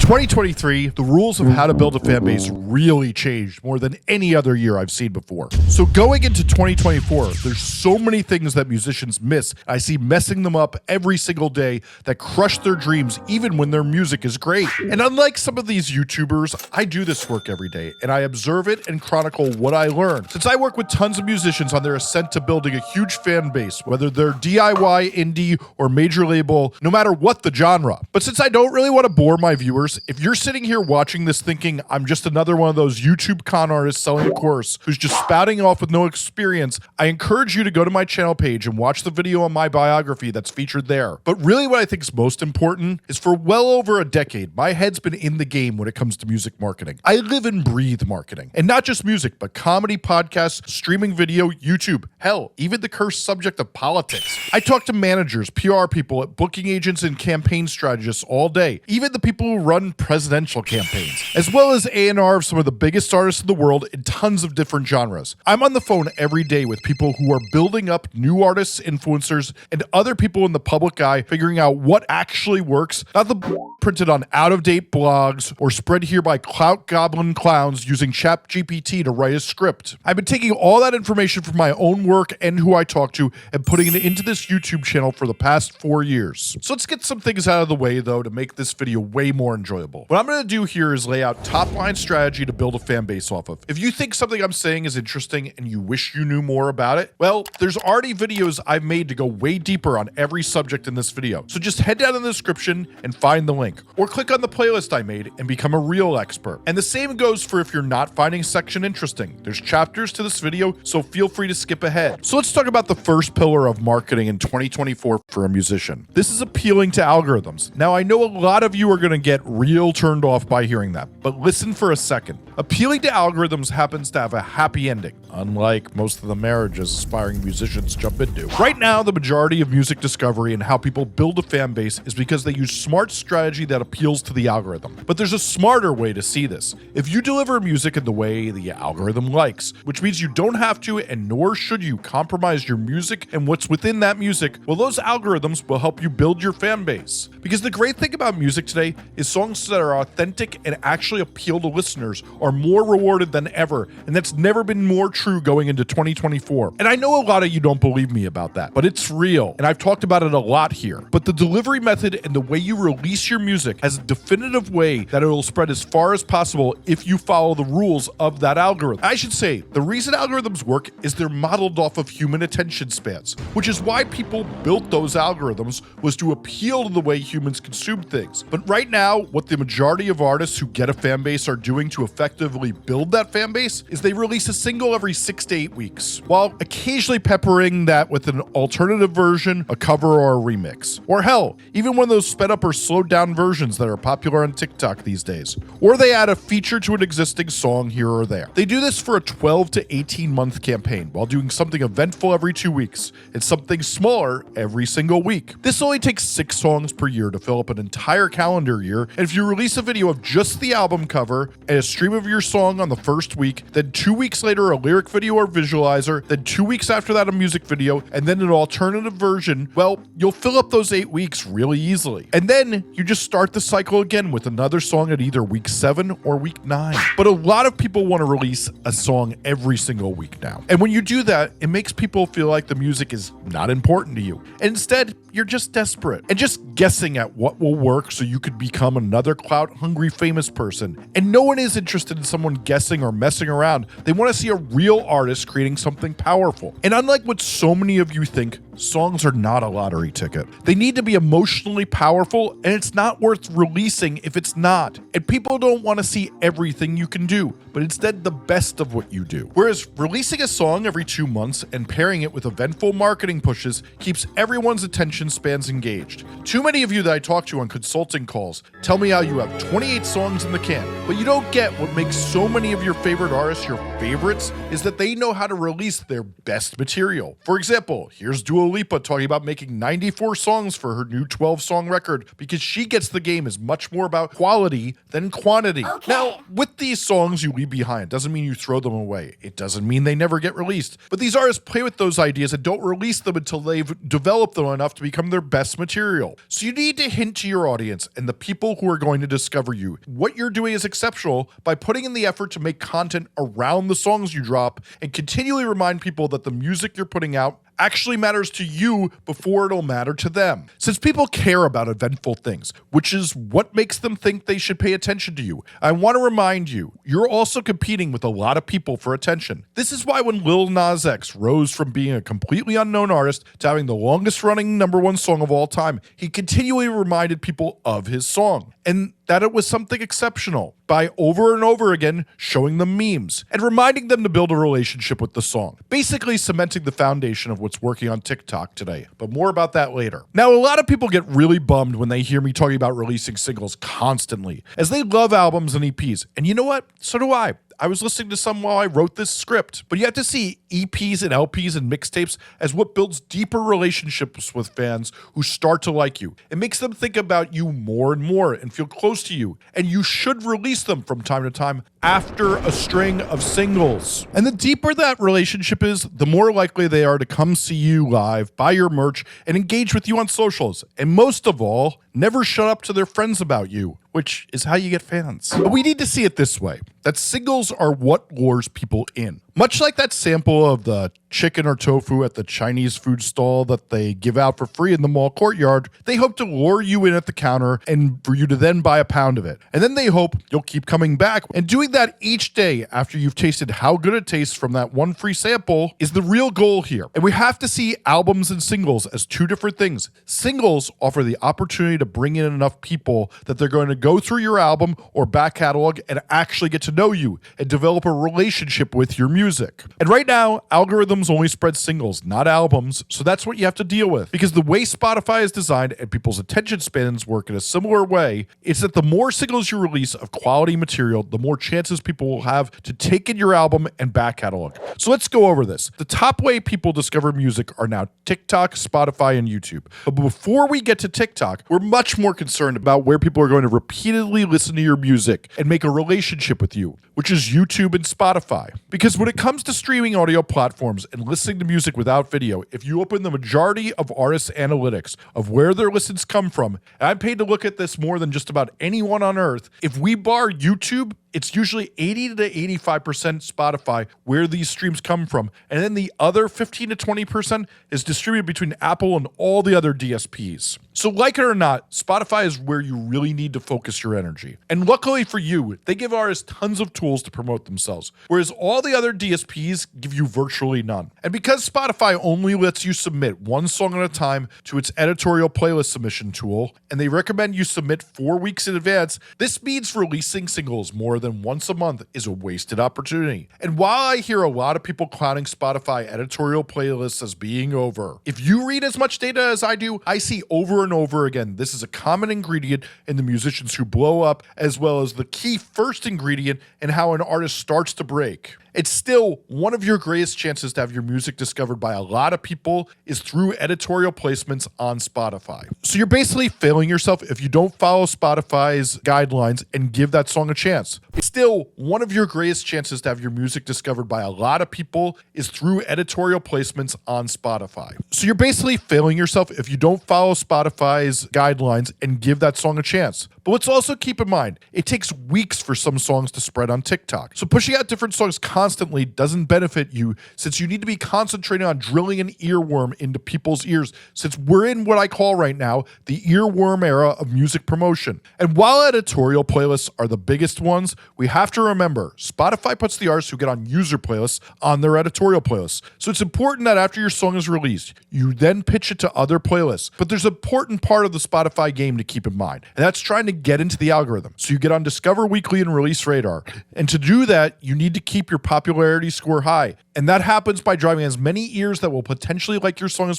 2023, the rules of how to build a fan base really changed more than any other year I've seen before. So going into 2024, there's so many things that musicians miss. I see messing them up every single day that crush their dreams even when their music is great. And unlike some of these YouTubers, I do this work every day and I observe it and chronicle what I learn. Since I work with tons of musicians on their ascent to building a huge fan base, whether they're DIY, indie, or major label, no matter what the genre. But since I don't really want to bore my viewers, if you're sitting here watching this thinking I'm just another one of those YouTube con artists selling a course who's just spouting off with no experience, I encourage you to go to my channel page and watch the video on my biography that's featured there. But really what I think is most important is for well over a decade, my head's been in the game when it comes to music marketing. I live and breathe marketing. And not just music, but comedy, podcasts, streaming video, YouTube, hell, even the cursed subject of politics. I talk to managers, PR people, booking agents, and campaign strategists all day, even the people who run presidential campaigns, as well as A&R of some of the biggest artists in the world in tons of different genres. I'm on the phone every day with people who are building up new artists, influencers, and other people in the public eye, figuring out what actually works, not the printed on out-of-date blogs or spread here by clout goblin clowns using ChatGPT to write a script. I've been taking all that information from my own work and who I talk to and putting it into this YouTube channel for the past 4 years. So let's get some things out of the way though to make this video way more enjoyable. What I'm going to do here is lay out top-line strategy to build a fan base off of. If you think something I'm saying is interesting and you wish you knew more about it, well, there's already videos I've made to go way deeper on every subject in this video. So just head down in the description and find the link, or click on the playlist I made and become a real expert. And the same goes for if you're not finding a section interesting. There's chapters to this video, so feel free to skip ahead. So let's talk about the first pillar of marketing in 2024 for a musician. This is appealing to algorithms. Now, I know a lot of you are going to get real turned off by hearing that, but listen for a second. Appealing to algorithms happens to have a happy ending, unlike most of the marriages aspiring musicians jump into. Right now, the majority of music discovery and how people build a fan base is because they use smart strategy that appeals to the algorithm. But there's a smarter way to see this. If you deliver music in the way the algorithm likes, which means you don't have to and nor should you compromise your music and what's within that music, well, those algorithms will help you build your fan base. Because the great thing about music today is songs that are authentic and actually appeal to listeners are more rewarded than ever, and that's never been more true going into 2024. And I know a lot of you don't believe me about that, but it's real, and I've talked about it a lot here. But the delivery method and the way you release your music has a definitive way that it will spread as far as possible if you follow the rules of that algorithm. I should say, the reason algorithms work is they're modeled off of human attention spans, which is why people built those algorithms, was to appeal to the way humans consume things. But right now, what the majority of artists who get a fan base are doing to effectively build that fan base is they release a single every 6 to 8 weeks, while occasionally peppering that with an alternative version, a cover, or a remix. Or hell, even one of those sped up or slowed down versions that are popular on TikTok these days. Or they add a feature to an existing song here or there. They do this for a 12 to 18 month campaign while doing something eventful every 2 weeks and something smaller every single week. This only takes 6 songs per year to fill up an entire calendar year, and if you release a video of just the album cover and a stream of your song on the first week, then 2 weeks later a lyric video or visualizer, then 2 weeks after that a music video, and then an alternative version, well, you'll fill up those 8 weeks really easily. And then you just start the cycle again with another song at either week 7 or week 9. But a lot of people want to release a song every single week now. And when you do that, it makes people feel like the music is not important to you. And instead, you're just desperate and just guessing at what will work so you could become another clout-hungry famous person. And no one is interested in someone guessing or messing around. They want to see a real artist creating something powerful. And unlike what so many of you think, songs are not a lottery ticket. They need to be emotionally powerful, and it's not worth releasing if it's not. And people don't want to see everything you can do, but instead the best of what you do. Whereas releasing a song every 2 months and pairing it with eventful marketing pushes keeps everyone's attention spans engaged. Too many of you that I talk to on consulting calls tell me how you have 28 songs in the can, but you don't get what makes so many of your favorite artists your favorites is that they know how to release their best material. For example, here's Dua Lipa talking about making 94 songs for her new 12-song record because she gets the game is much more about quality than quantity. Okay. Now, with these songs you leave behind doesn't mean you throw them away. It doesn't mean they never get released. But these artists play with those ideas and don't release them until they've developed them enough to become become their best material. So you need to hint to your audience and the people who are going to discover you what you're doing is exceptional by putting in the effort to make content around the songs you drop and continually remind people that the music you're putting out actually matters to you before it'll matter to them. Since people care about eventful things, which is what makes them think they should pay attention to you, I want to remind you, you're also competing with a lot of people for attention. This is why when Lil Nas X rose from being a completely unknown artist to having the longest running #1 song of all time, he continually reminded people of his song and that it was something exceptional by over and over again showing them memes and reminding them to build a relationship with the song, basically cementing the foundation of what's working on TikTok today, but more about that later. Now, a lot of people get really bummed when they hear me talking about releasing singles constantly, as they love albums and EPs, and you know what? So do I. I was listening to some while I wrote this script, but you have to see EPs and LPs and mixtapes as what builds deeper relationships with fans who start to like you. It makes them think about you more and more and feel close to you, and you should release them from time to time after a string of singles. And the deeper that relationship is, the more likely they are to come see you live, buy your merch, and engage with you on socials. And most of all, never shut up to their friends about you, which is how you get fans. But we need to see it this way, that singles are what lures people in. Much like that sample of the chicken or tofu at the Chinese food stall that they give out for free in the mall courtyard, they hope to lure you in at the counter and for you to then buy a pound of it. And then they hope you'll keep coming back. And doing that each day after you've tasted how good it tastes from that one free sample is the real goal here. And we have to see albums and singles as two different things. Singles offer the opportunity to bring in enough people that they're going to go through your album or back catalog and actually get to know you and develop a relationship with your music. And right now, algorithms only spread singles, not albums, so that's what you have to deal with. Because the way Spotify is designed and people's attention spans work in a similar way, it's that the more singles you release of quality material, the more chances people will have to take in your album and back catalog. So let's go over this. The top way people discover music are now TikTok, Spotify, and YouTube. But before we get to TikTok, we're much more concerned about where people are going to repeatedly listen to your music and make a relationship with you, which is YouTube and Spotify. Because when it comes to streaming audio platforms and listening to music without video, if you open the majority of artists' analytics of where their listens come from, and I'm paid to look at this more than just about anyone on earth, if we bar YouTube, it's usually 80 to 85% Spotify where these streams come from. And then the other 15 to 20% is distributed between Apple and all the other DSPs. So like it or not, Spotify is where you really need to focus your energy. And luckily for you, they give artists tons of tools to promote themselves, whereas all the other DSPs give you virtually none. And because Spotify only lets you submit one song at a time to its editorial playlist submission tool, and they recommend you submit 4 weeks in advance, this means releasing singles more than once a month is a wasted opportunity. And while I hear a lot of people clowning Spotify editorial playlists as being over, if you read as much data as I do, I see over and over again this is a common ingredient in the musicians who blow up, as well as the key first ingredient in how an artist starts to break. It's still one of your greatest chances to have your music discovered by a lot of people is through editorial placements on Spotify. So you're basically failing yourself if you don't follow Spotify's guidelines and give that song a chance. It's still one of your greatest chances to have your music discovered by a lot of people is through editorial placements on Spotify. So you're basically failing yourself if you don't follow Spotify's guidelines and give that song a chance. But let's also keep in mind, it takes weeks for some songs to spread on TikTok. So pushing out different songs constantly doesn't benefit you, since you need to be concentrating on drilling an earworm into people's ears, since we're in what I call right now the earworm era of music promotion. And while editorial playlists are the biggest ones, we have to remember Spotify puts the artists who get on user playlists on their editorial playlists. So it's important that after your song is released, you then pitch it to other playlists. But there's an important part of the Spotify game to keep in mind, and that's trying to get into the algorithm. So you get on Discover Weekly and Release Radar. And to do that, you need to keep your popularity score high. And that happens by driving as many ears that will potentially like your song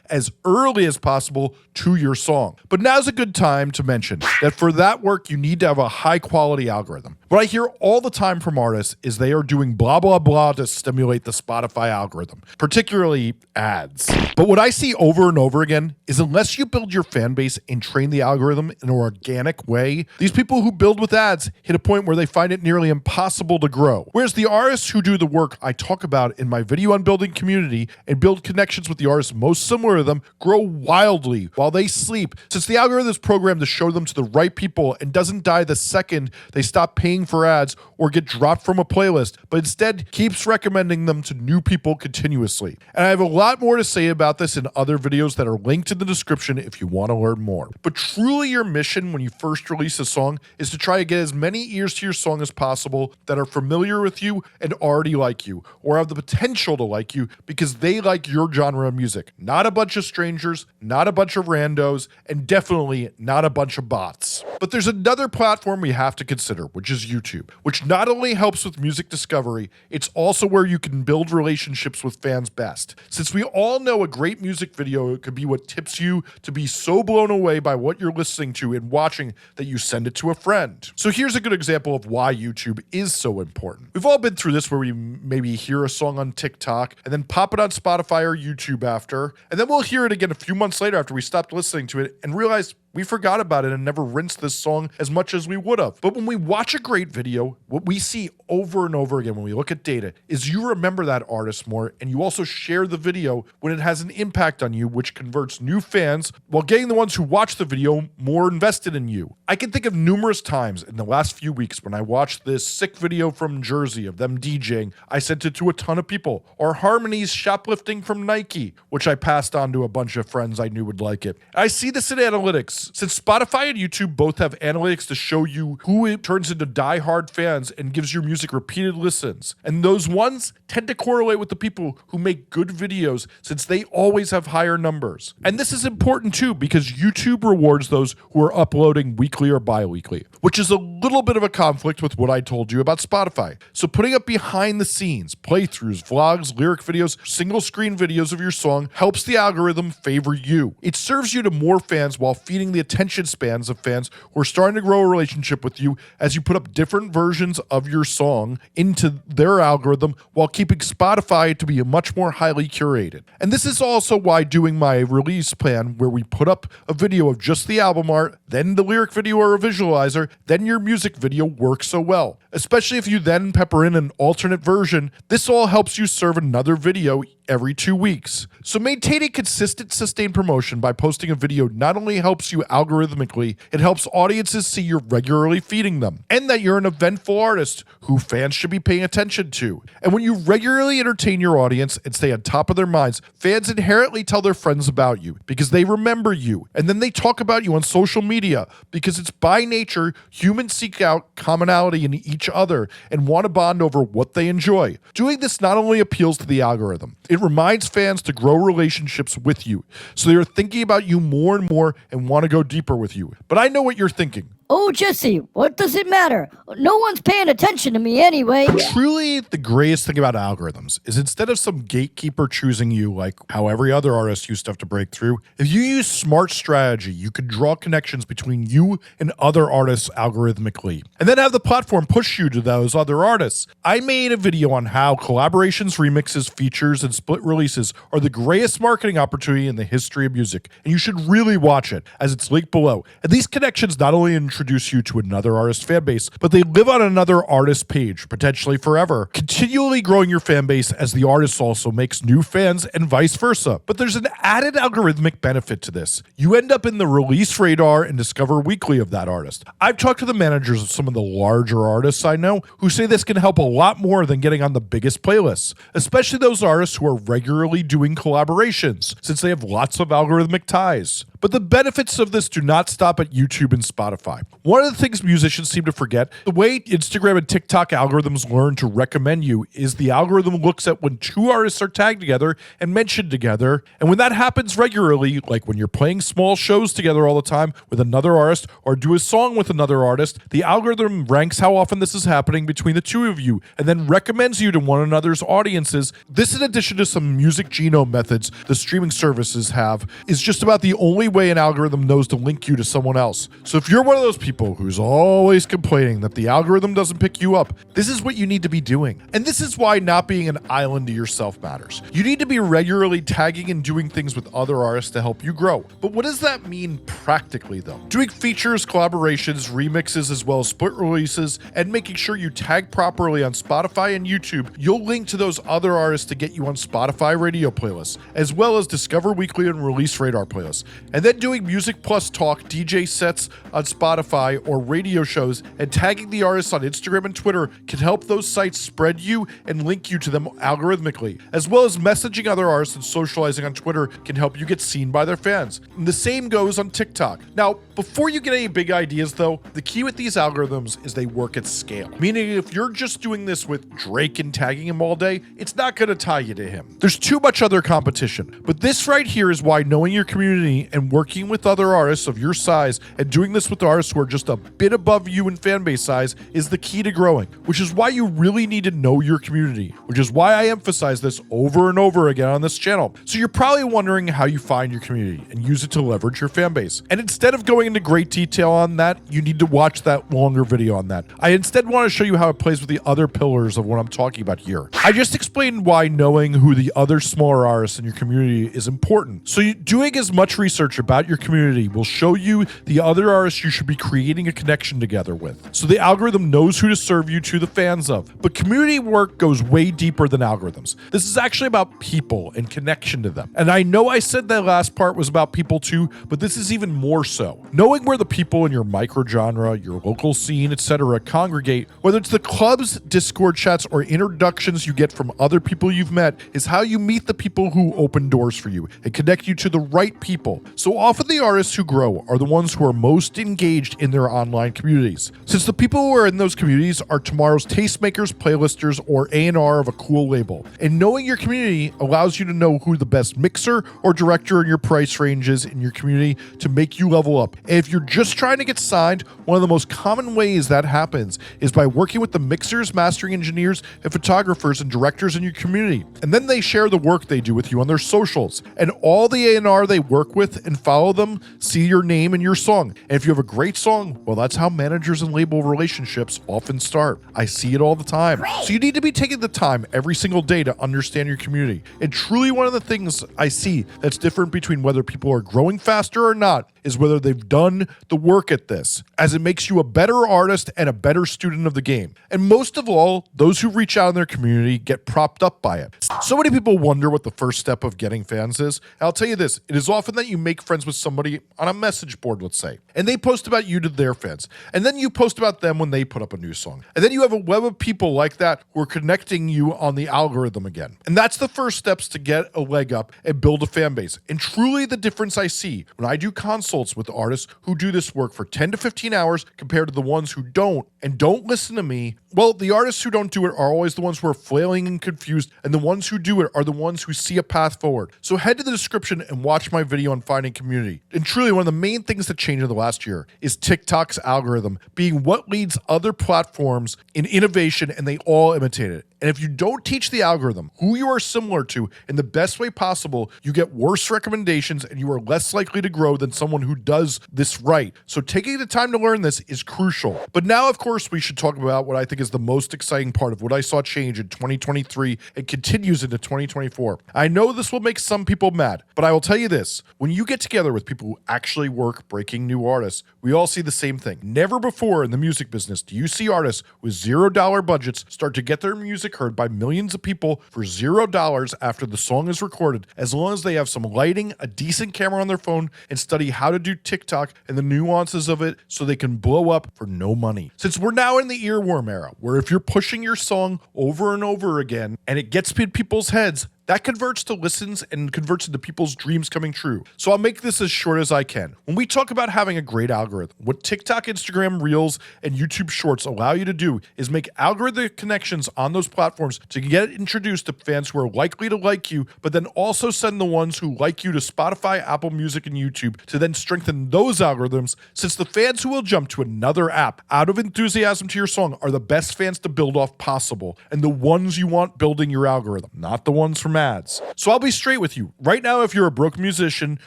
as early as possible to your song. But now's a good time to mention that for that work, you need to have a high quality algorithm. What I hear all the time from artists is they are doing blah, blah, blah to stimulate the Spotify algorithm, particularly ads. But what I see over and over again is unless you build your fan base and train the algorithm in an organic way, these people who build with ads hit a point where they find it nearly impossible to grow. Whereas the artists who do the work I talk about in my video on building community and build connections with the artists most similar to them grow wildly while they sleep, since the algorithm is programmed to show them to the right people and doesn't die the second they stop paying for ads or get dropped from a playlist, but instead keeps recommending them to new people continuously. And I have a lot more to say about this in other videos that are linked in the description if you want to learn more. But truly your mission when you first release a song is to try to get as many ears to your song as possible that are familiar with you and already like you, or have the potential to like you because they like your genre of music. Not a bunch of strangers, not a bunch of randos, and definitely not a bunch of bots. But there's another platform we have to consider, which is YouTube, which not only helps with music discovery, it's also where you can build relationships with fans best. Since we all know a great music video could be what tips you to be so blown away by what you're listening to and watching that you send it to a friend. So here's a good example of why YouTube is so important. We've all been through this where we maybe hear a song on TikTok and then pop it on Spotify or YouTube after, and then we'll hear it again a few months later after we stopped listening to it and realize we forgot about it and never rinsed this song as much as we would have. But when we watch a great video, what we see over and over again when we look at data is you remember that artist more, and you also share the video when it has an impact on you, which converts new fans while getting the ones who watch the video more invested in you. I can think of numerous times in the last few weeks when I watched this sick video from Jersey of them DJing. I sent it to a ton of people. Or Harmony's shoplifting from Nike, which I passed on to a bunch of friends I knew would like it. I see this in analytics. Since Spotify and YouTube both have analytics to show you who it turns into die-hard fans and gives your music repeated listens. And those ones tend to correlate with the people who make good videos since they always have higher numbers. And this is important too because YouTube rewards those who are uploading weekly or bi-weekly, which is a little bit of a conflict with what I told you about Spotify. So putting up behind the scenes, playthroughs, vlogs, lyric videos, single screen videos of your song helps the algorithm favor you. It serves you to more fans while feeding the attention spans of fans who are starting to grow a relationship with you as you put up different versions of your song into their algorithm while keeping Spotify to be much more highly curated. And this is also why doing my release plan where we put up a video of just the album art, then the lyric video or a visualizer, then your music video works so well. Especially if you then pepper in an alternate version, this all helps you serve another video every 2 weeks. So maintaining consistent, sustained promotion by posting a video not only helps you algorithmically, it helps audiences see you're regularly feeding them, and that you're an eventful artist who fans should be paying attention to. And when you regularly entertain your audience and stay on top of their minds, fans inherently tell their friends about you because they remember you, and then they talk about you on social media because it's by nature humans seek out commonality in each other and want to bond over what they enjoy. Doing this not only appeals to the algorithm, it reminds fans to grow relationships with you, so they're thinking about you more and more and want to go deeper with you. But I know what you're thinking. Oh, Jesse, what does it matter? No one's paying attention to me anyway. Truly, the greatest thing about algorithms is instead of some gatekeeper choosing you like how every other artist used to have to break through, if you use smart strategy, you can draw connections between you and other artists algorithmically, and then have the platform push you to those other artists. I made a video on how collaborations, remixes, features, and split releases are the greatest marketing opportunity in the history of music, and you should really watch it, as it's linked below. And these connections not only introduce you to another artist fan base, but they live on another artist page, potentially forever, continually growing your fan base as the artist also makes new fans and vice versa. But there's an added algorithmic benefit to this. You end up in the release radar and discover weekly of that artist. I've talked to the managers of some of the larger artists I know who say this can help a lot more than getting on the biggest playlists, especially those artists who are regularly doing collaborations, since they have lots of algorithmic ties. But the benefits of this do not stop at YouTube and Spotify. One of the things musicians seem to forget, the way Instagram and TikTok algorithms learn to recommend you is the algorithm looks at when two artists are tagged together and mentioned together. And when that happens regularly, like when you're playing small shows together all the time with another artist or do a song with another artist, the algorithm ranks how often this is happening between the two of you and then recommends you to one another's audiences. This, in addition to some music genome methods the streaming services have, is just about the only way an algorithm knows to link you to someone else. So if you're one of those people who's always complaining that the algorithm doesn't pick you up, this is what you need to be doing. And this is why not being an island to yourself matters. You need to be regularly tagging and doing things with other artists to help you grow. But what does that mean practically though? Doing features, collaborations, remixes, as well as split releases, and making sure you tag properly on Spotify and YouTube, you'll link to those other artists to get you on Spotify radio playlists, as well as Discover Weekly and Release Radar playlists. And then doing Music Plus Talk DJ sets on Spotify or radio shows and tagging the artists on Instagram and Twitter can help those sites spread you and link you to them algorithmically, as well as messaging other artists and socializing on Twitter can help you get seen by their fans. And the same goes on TikTok. Now, before you get any big ideas though, the key with these algorithms is they work at scale. Meaning if you're just doing this with Drake and tagging him all day, it's not going to tie you to him. There's too much other competition. But this right here is why knowing your community and working with other artists of your size and doing this with artists who are just a bit above you in fan base size is the key to growing, which is why you really need to know your community, which is why I emphasize this over and over again on this channel. So you're probably wondering how you find your community and use it to leverage your fan base. And instead of going into great detail on that, you need to watch that longer video on that. I instead want to show you how it plays with the other pillars of what I'm talking about here. I just explained why knowing who the other smaller artists in your community is important. So doing as much research about your community will show you the other artists you should be creating a connection together with. So the algorithm knows who to serve you to the fans of. But community work goes way deeper than algorithms. This is actually about people and connection to them. And I know I said that last part was about people too, but this is even more so. Knowing where the people in your microgenre, your local scene, etc. congregate, whether it's the clubs, Discord chats, or introductions you get from other people you've met, is how you meet the people who open doors for you and connect you to the right people. So often the artists who grow are the ones who are most engaged in their online communities, since the people who are in those communities are tomorrow's tastemakers, playlisters, or A&R of a cool label. And knowing your community allows you to know who the best mixer or director in your price ranges in your community to make you level up. And if you're just trying to get signed, one of the most common ways that happens is by working with the mixers, mastering engineers, and photographers and directors in your community. And then they share the work they do with you on their socials. And all the A&R they work with and follow them see your name and your song. And if you have a great song, well, that's how managers and label relationships often start. I see it all the time. Great. So you need to be taking the time every single day to understand your community. And truly one of the things I see that's different between whether people are growing faster or not is whether they've done the work at this, as it makes you a better artist and a better student of the game. And most of all, those who reach out in their community get propped up by it. So many people wonder what the first step of getting fans is. And I'll tell you this, it is often that you make friends with somebody on a message board, let's say, and they post about you to their fans. And then you post about them when they put up a new song. And then you have a web of people like that who are connecting you on the algorithm again. And that's the first steps to get a leg up and build a fan base. And truly the difference I see when I do consults with artists who do this work for 10 to 15 hours compared to the ones who don't and don't listen to me, well, the artists who don't do it are always the ones who are flailing and confused, and the ones who do it are the ones who see a path forward. So head to the description and watch my video on finding community. And truly, one of the main things that changed in the last year is TikTok's algorithm being what leads other platforms in innovation, and they all imitate it. And if you don't teach the algorithm who you are similar to in the best way possible, you get worse recommendations and you are less likely to grow than someone who does this right. So taking the time to learn this is crucial. But now, of course, we should talk about what I think is the most exciting part of what I saw change in 2023 and continues into 2024. I know this will make some people mad, but I will tell you this. When you get together with people who actually work breaking new artists, we all see the same thing. Never before in the music business do you see artists with $0 budgets start to get their music heard by millions of people for $0 after the song is recorded, as long as they have some lighting, a decent camera on their phone, and study how to do TikTok and the nuances of it so they can blow up for no money. Since we're now in the earworm era, where if you're pushing your song over and over again and it gets in people's heads, that converts to listens and converts into people's dreams coming true. So I'll make this as short as I can. When we talk about having a great algorithm, what TikTok, Instagram, Reels, and YouTube Shorts allow you to do is make algorithmic connections on those platforms to get introduced to fans who are likely to like you, but then also send the ones who like you to Spotify, Apple Music, and YouTube to then strengthen those algorithms, since the fans who will jump to another app out of enthusiasm to your song are the best fans to build off possible, and the ones you want building your algorithm, not the ones from ads. So I'll be straight with you. Right now, if you're a broke musician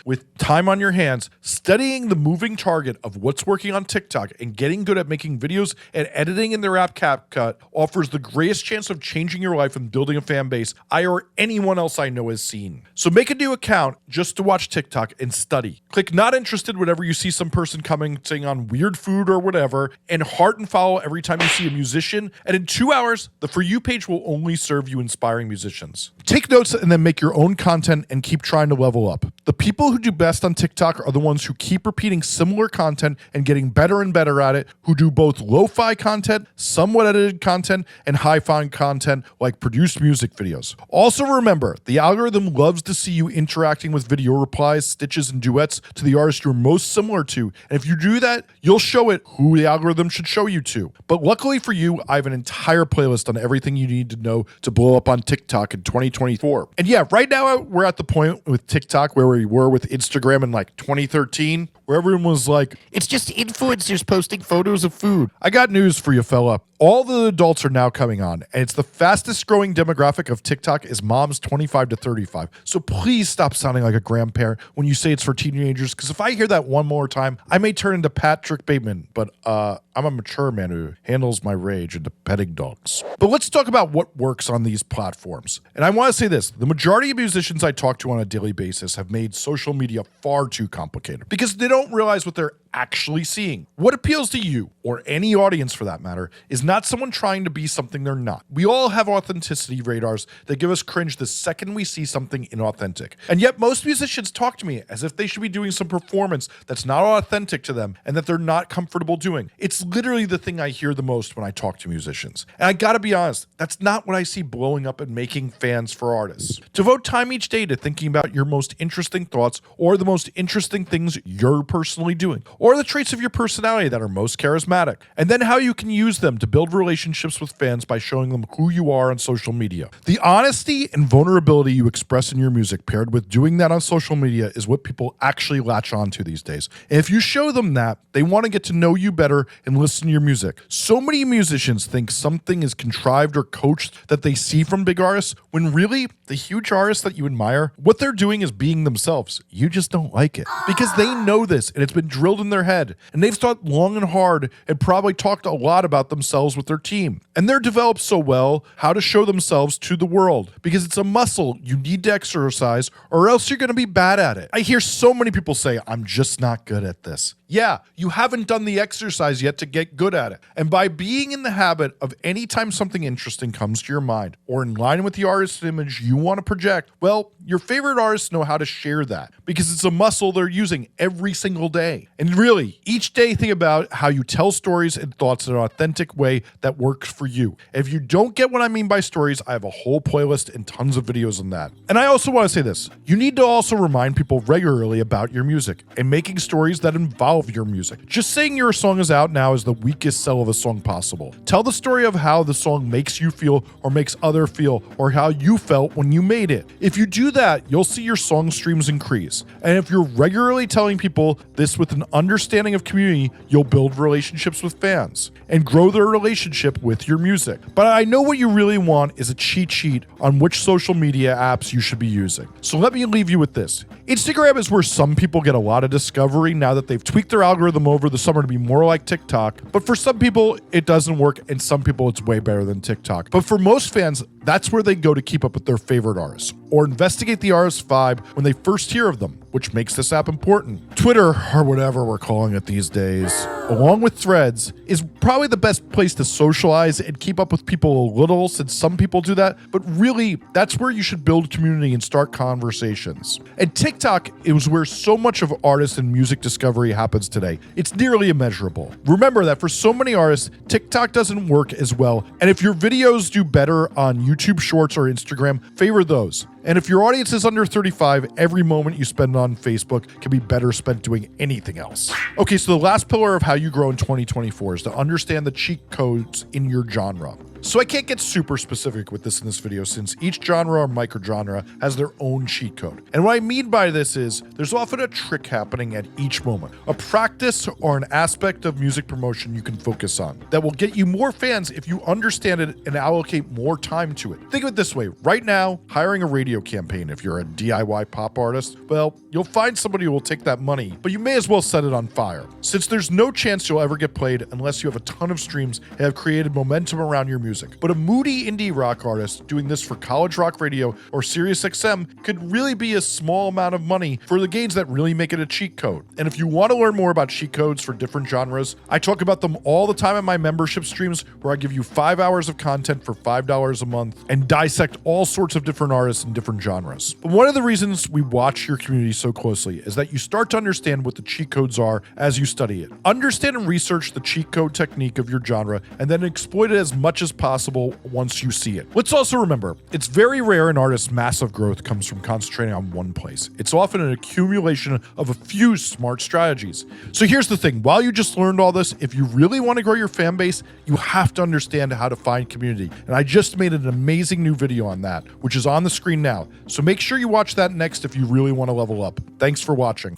with time on your hands, studying the moving target of what's working on TikTok and getting good at making videos and editing in their app CapCut offers the greatest chance of changing your life and building a fan base I or anyone else I know has seen. So make a new account just to watch TikTok and study. Click not interested whenever you see some person commenting on weird food or whatever, and heart and follow every time you see a musician. And in 2 hours, the For You page will only serve you inspiring musicians. Take notes and then make your own content and keep trying to level up. The people who do best on TikTok are the ones who keep repeating similar content and getting better and better at it, who do both lo-fi content, somewhat edited content, and hi-fi content like produced music videos. Also remember, the algorithm loves to see you interacting with video replies, stitches, and duets to the artist you're most similar to. And if you do that, you'll show it who the algorithm should show you to. But luckily for you, I have an entire playlist on everything you need to know to blow up on TikTok in 2024. And yeah, right now we're at the point with TikTok where we were with Instagram in like 2013, where everyone was like, it's just influencers posting photos of food. I got news for you, fella. All the adults are now coming on, and it's the fastest growing demographic of TikTok is moms 25 to 35. So please stop sounding like a grandparent when you say it's for teenagers, because if I hear that one more time, I may turn into Patrick Bateman, but I'm a mature man who handles my rage into petting dogs. But let's talk about what works on these platforms. And I want to say this, the majority of musicians I talk to on a daily basis have made social media far too complicated because they don't realize what they're actually seeing. What appeals to you, or any audience for that matter, is not someone trying to be something they're not. We all have authenticity radars that give us cringe the second we see something inauthentic. And yet most musicians talk to me as if they should be doing some performance that's not authentic to them and that they're not comfortable doing. It's literally the thing I hear the most when I talk to musicians. And I gotta be honest, that's not what I see blowing up and making fans for artists. Devote time each day to thinking about your most interesting thoughts or the most interesting things you're personally doing, or the traits of your personality that are most charismatic, and then how you can use them to build relationships with fans by showing them who you are on social media. The honesty and vulnerability you express in your music paired with doing that on social media is what people actually latch onto these days. And if you show them that, they want to get to know you better and listen to your music. So many musicians think something is contrived or coached that they see from big artists, when really, the huge artists that you admire, what they're doing is being themselves. You just don't like it. Because they know this, and it's been drilled in their head, and they've thought long and hard and probably talked a lot about themselves with their team, and they're developed so well how to show themselves to the world, because it's a muscle you need to exercise or else you're going to be bad at it. I hear so many people say, I'm just not good at this. Yeah, you haven't done the exercise yet to get good at it. And by being in the habit of anytime something interesting comes to your mind or in line with the artist's image you want to project, well, your favorite artists know how to share that because it's a muscle they're using every single day. And really, each day think about how you tell stories and thoughts in an authentic way that works for you. If you don't get what I mean by stories, I have a whole playlist and tons of videos on that. And I also want to say this, you need to also remind people regularly about your music and making stories that involve your music. Just saying your song is out now is the weakest sell of a song possible. Tell the story of how the song makes you feel or makes other feel, or how you felt when you made it. If you do that, you'll see your song streams increase. And if you're regularly telling people this with an understanding of community, you'll build relationships with fans and grow their relationship with your music. But I know what you really want is a cheat sheet on which social media apps you should be using. So let me leave you with this. Instagram is where some people get a lot of discovery now that they've tweaked their algorithm over the summer to be more like TikTok. But for some people, it doesn't work, and some people, it's way better than TikTok. But for most fans, that's where they go to keep up with their favorite artists or investigate the artist's vibe when they first hear of them, which makes this app important. Twitter, or whatever we're calling it these days, along with Threads, is probably the best place to socialize and keep up with people a little, since some people do that, but really, that's where you should build community and start conversations. And TikTok is where so much of artist and music discovery happens today. It's nearly immeasurable. Remember that for so many artists, TikTok doesn't work as well, and if your videos do better on YouTube Shorts or Instagram, favor those. And if your audience is under 35, every moment you spend on Facebook can be better spent doing anything else. Okay, so the last pillar of how you grow in 2024 is to understand the cheat codes in your genre. So I can't get super specific with this in this video since each genre or microgenre has their own cheat code. And what I mean by this is there's often a trick happening at each moment, a practice or an aspect of music promotion you can focus on that will get you more fans if you understand it and allocate more time to it. Think of it this way, right now, hiring a radio campaign, if you're a DIY pop artist, well, you'll find somebody who will take that money, but you may as well set it on fire. Since there's no chance you'll ever get played unless you have a ton of streams and have created momentum around your music. But a moody indie rock artist doing this for college rock radio or Sirius XM could really be a small amount of money for the gains that really make it a cheat code. And if you want to learn more about cheat codes for different genres, I talk about them all the time in my membership streams where I give you 5 hours of content for $5 a month and dissect all sorts of different artists in different genres. But one of the reasons we watch your community so closely is that you start to understand what the cheat codes are as you study it. Understand and research the cheat code technique of your genre and then exploit it as much as possible once you see it. Let's also remember, it's very rare an artist's massive growth comes from concentrating on one place. It's often an accumulation of a few smart strategies. So here's the thing, while you just learned all this, if you really want to grow your fan base, you have to understand how to find community. And I just made an amazing new video on that, which is on the screen now. So make sure you watch that next if you really want to level up. Thanks for watching.